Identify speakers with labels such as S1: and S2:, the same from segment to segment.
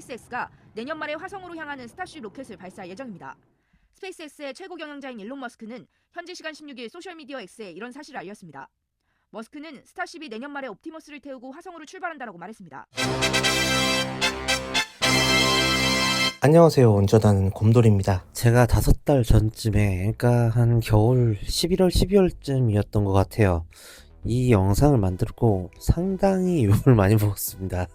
S1: 스페이스X가 내년 말에 화성으로 향하는 스타쉽 로켓을 발사할 예정입니다. 스페이스X의 최고 경영자인 일론 머스크는 현지 시간 16일 소셜미디어 X에 이런 사실을 알렸습니다. 머스크는 스타쉽이 내년 말에 옵티머스를 태우고 화성으로 출발한다라고 말했습니다.
S2: 안녕하세요. 운전하는 곰돌이입니다. 제가 5달 전쯤에, 그러니까 한 겨울 11월, 12월쯤이었던 것 같아요. 이 영상을 만들고 상당히 욕을 많이 먹었습니다.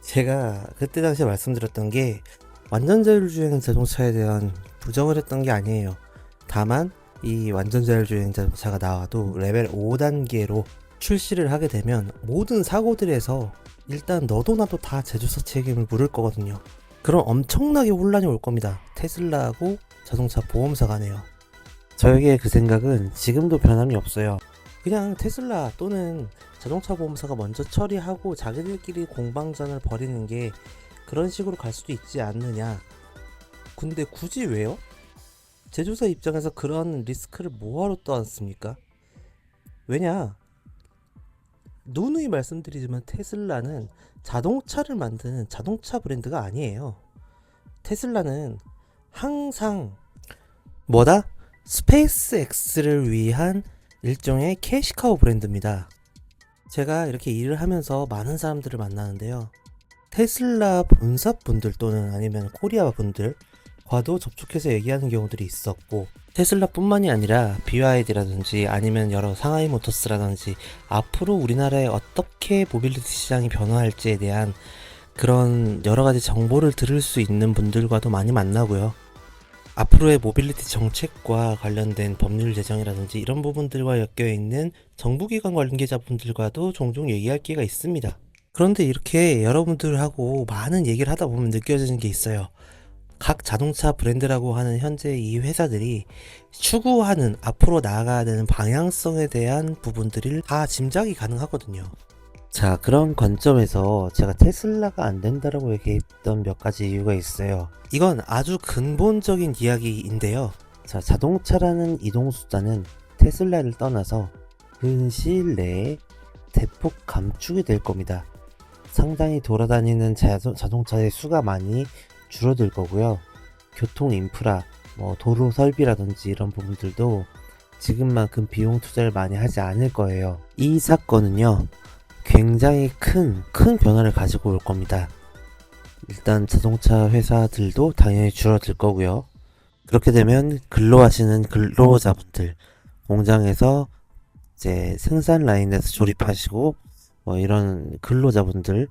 S2: 제가 그때 당시에 말씀드렸던 게 완전 자율주행 자동차에 대한 부정을 했던 게 아니에요. 다만 이 완전 자율주행 자동차가 나와도 레벨 5단계로 출시를 하게 되면 모든 사고들에서 일단 너도 나도 다 제조사 책임을 물을 거거든요. 그럼 엄청나게 혼란이 올 겁니다. 테슬라하고 자동차 보험사 간에요. 저에게 그 생각은 지금도 변함이 없어요. 그냥 테슬라 또는 자동차 보험사가 먼저 처리하고 자기들끼리 공방전을 벌이는 게 그런 식으로 갈 수도 있지 않느냐. 근데 굳이 왜요? 제조사 입장에서 그런 리스크를 뭐하러 떠안습니까? 왜냐? 누누이 말씀드리지만 테슬라는 자동차를 만드는 자동차 브랜드가 아니에요. 테슬라는 항상 뭐다? 스페이스X를 위한 일종의 캐시카우 브랜드입니다. 제가 이렇게 일을 하면서 많은 사람들을 만나는데요. 테슬라 본사분들 또는 아니면 코리아 분들과도 접촉해서 얘기하는 경우들이 있었고, 테슬라뿐만이 아니라 BYD라든지 아니면 여러 상하이 모터스라든지 앞으로 우리나라에 어떻게 모빌리티 시장이 변화할지에 대한 그런 여러 가지 정보를 들을 수 있는 분들과도 많이 만나고요. 앞으로의 모빌리티 정책과 관련된 법률 제정이라든지 이런 부분들과 엮여있는 정부기관 관계자분들과도 종종 얘기할 기회가 있습니다. 그런데 이렇게 여러분들하고 많은 얘기를 하다 보면 느껴지는 게 있어요. 각 자동차 브랜드라고 하는 현재 이 회사들이 추구하는 앞으로 나아가야 되는 방향성에 대한 부분들을 다 짐작이 가능하거든요. 자, 그런 관점에서 제가 테슬라가 안 된다라고 얘기했던 몇 가지 이유가 있어요. 이건 아주 근본적인 이야기인데요. 자, 자동차라는 이동수단은 테슬라를 떠나서 근시일 내에 대폭 감축이 될 겁니다. 상당히 돌아다니는 자동차의 수가 많이 줄어들 거고요. 교통 인프라, 도로 설비라든지 이런 부분들도 지금만큼 비용 투자를 많이 하지 않을 거예요. 이 사건은요, 굉장히 큰 변화를 가지고 올 겁니다. 일단 자동차 회사들도 당연히 줄어들 거고요. 그렇게 되면 근로하시는 근로자분들, 공장에서 이제 생산 라인에서 조립하시고 이런 근로자분들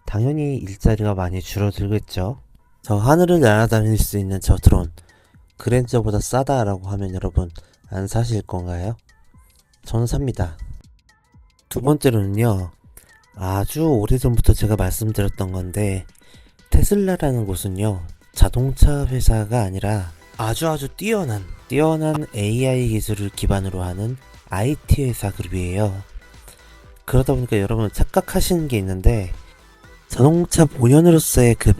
S2: 당연히 일자리가 많이 줄어들겠죠. 저 하늘을 날아다닐 수 있는 저 드론, 그랜저보다 싸다라고 하면 여러분 안 사실 건가요? 저는 삽니다. 두 번째로는요, 아주 오래전부터 제가 말씀드렸던 건데, 테슬라라는 곳은요, 자동차 회사가 아니라 아주 뛰어난 AI 기술을 기반으로 하는 IT 회사 그룹이에요. 그러다 보니까 여러분 착각하시는 게 있는데, 자동차 본연으로서의 그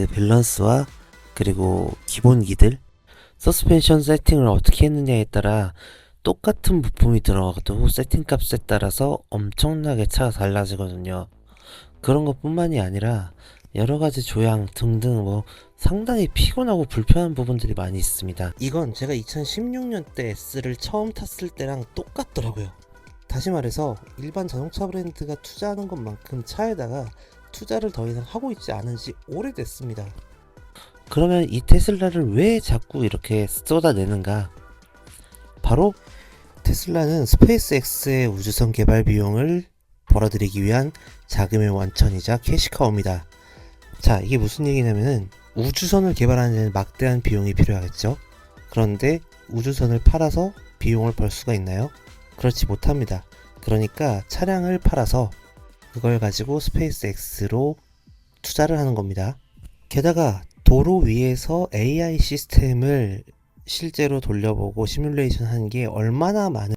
S2: 밸런스와 그리고 기본기들, 서스펜션 세팅을 어떻게 했느냐에 따라 똑같은 부품이 들어가도 세팅값에 따라서 엄청나게 차가 달라지거든요. 그런 것 뿐만이 아니라 여러가지 조향 등등 상당히 피곤하고 불편한 부분들이 많이 있습니다. 이건 제가 2016년 때 S를 처음 탔을 때랑 똑같더라고요. 다시 말해서 일반 자동차 브랜드가 투자하는 것만큼 차에다가 투자를 더 이상 하고 있지 않은 지 오래됐습니다. 그러면 이 테슬라를 왜 자꾸 이렇게 쏟아내는가? 바로 테슬라는 스페이스X의 우주선 개발 비용을 벌어들이기 위한 자금의 원천이자 캐시카우입니다. 자, 이게 무슨 얘기냐면은 우주선을 개발하는 데는 막대한 비용이 필요하겠죠. 그런데 우주선을 팔아서 비용을 벌 수가 있나요? 그렇지 못합니다. 그러니까 차량을 팔아서 그걸 가지고 스페이스X로 투자를 하는 겁니다. 게다가 도로 위에서 AI 시스템을 실제로 돌려보고 시뮬레이션 한 게 얼마나 많은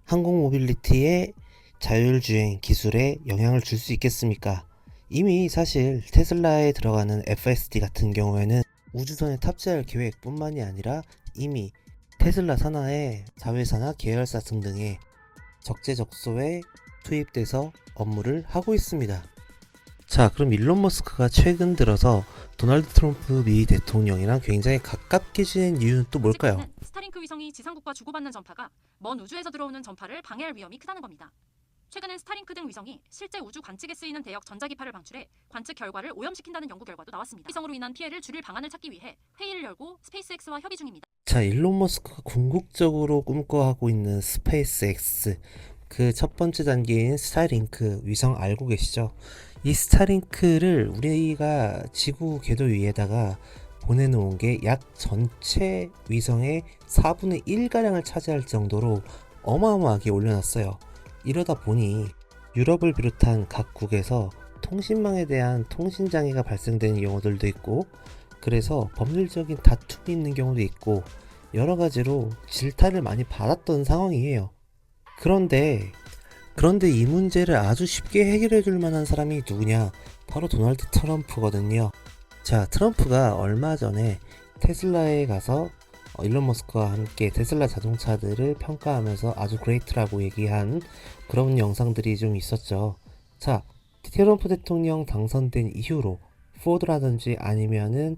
S2: 항공 모빌리티의 자율주행 기술에 영향을 줄 수 있겠습니까? 이미 사실 테슬라에 들어가는 FSD 같은 경우에는 우주선에 탑재할 계획뿐만이 아니라 이미 테슬라 산하의 자회사나 계열사 등등의 적재적소에 투입돼서 업무를 하고 있습니다. 자, 그럼 일론 머스크가 최근 들어서 도널드 트럼프 미 대통령이랑 굉장히 가깝게 지낸 이유는 또 뭘까요?
S3: 아직까지는 스타링크 위성이 지상국과 주고받는 전파가 먼 우주에서 들어오는 전파를 방해할 위험이 크다는 겁니다. 최근엔 스타링크 등 위성이 실제 우주 관측에 쓰이는 대역 전자기파를 방출해 관측 결과를 오염시킨다는 연구 결과도 나왔습니다. 위성으로 인한 피해를 줄일 방안을 찾기 위해 회의를 열고 스페이스X와 협의 중입니다.
S2: 자, 일론 머스크가 궁극적으로 꿈꿔하고 있는 스페이스X, 그 첫 번째 단계인 스타링크 위성 알고 계시죠? 이 스타링크를 우리가 지구 궤도 위에다가 보내놓은 게 약 전체 위성의 4분의 1가량을 차지할 정도로 어마어마하게 올려놨어요. 이러다 보니 유럽을 비롯한 각국에서 통신망에 대한 통신장애가 발생되는 경우들도 있고, 그래서 법률적인 다툼이 있는 경우도 있고, 여러 가지로 질타를 많이 받았던 상황이에요. 그런데 이 문제를 아주 쉽게 해결해 줄 만한 사람이 누구냐? 바로 도널드 트럼프거든요. 자, 트럼프가 얼마 전에 테슬라에 가서 일론 머스크와 함께 테슬라 자동차들을 평가하면서 아주 그레이트라고 얘기한 그런 영상들이 좀 있었죠. 자, 트럼프 대통령 당선된 이후로 포드라든지 아니면은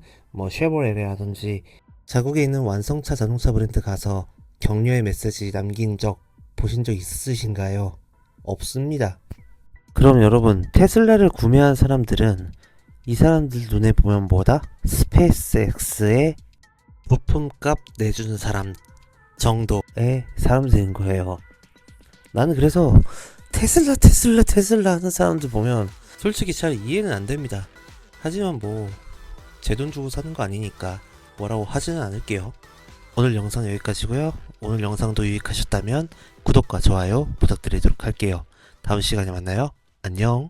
S2: 쉐보레라든지 자국에 있는 완성차 자동차 브랜드 가서 격려의 메시지 남긴 적 보신 적 있으신가요? 없습니다. 그럼 여러분, 테슬라를 구매한 사람들은 이 사람들 눈에 보면 뭐다? 스페이스X의 부품값 내주는 사람 정도의 사람들인 거예요. 나는 그래서 테슬라 하는 사람들 보면 솔직히 잘 이해는 안 됩니다. 하지만 제 돈 주고 사는 거 아니니까 뭐라고 하지는 않을게요. 오늘 영상 여기까지고요. 오늘 영상도 유익하셨다면 구독과 좋아요 부탁드리도록 할게요. 다음 시간에 만나요. 안녕.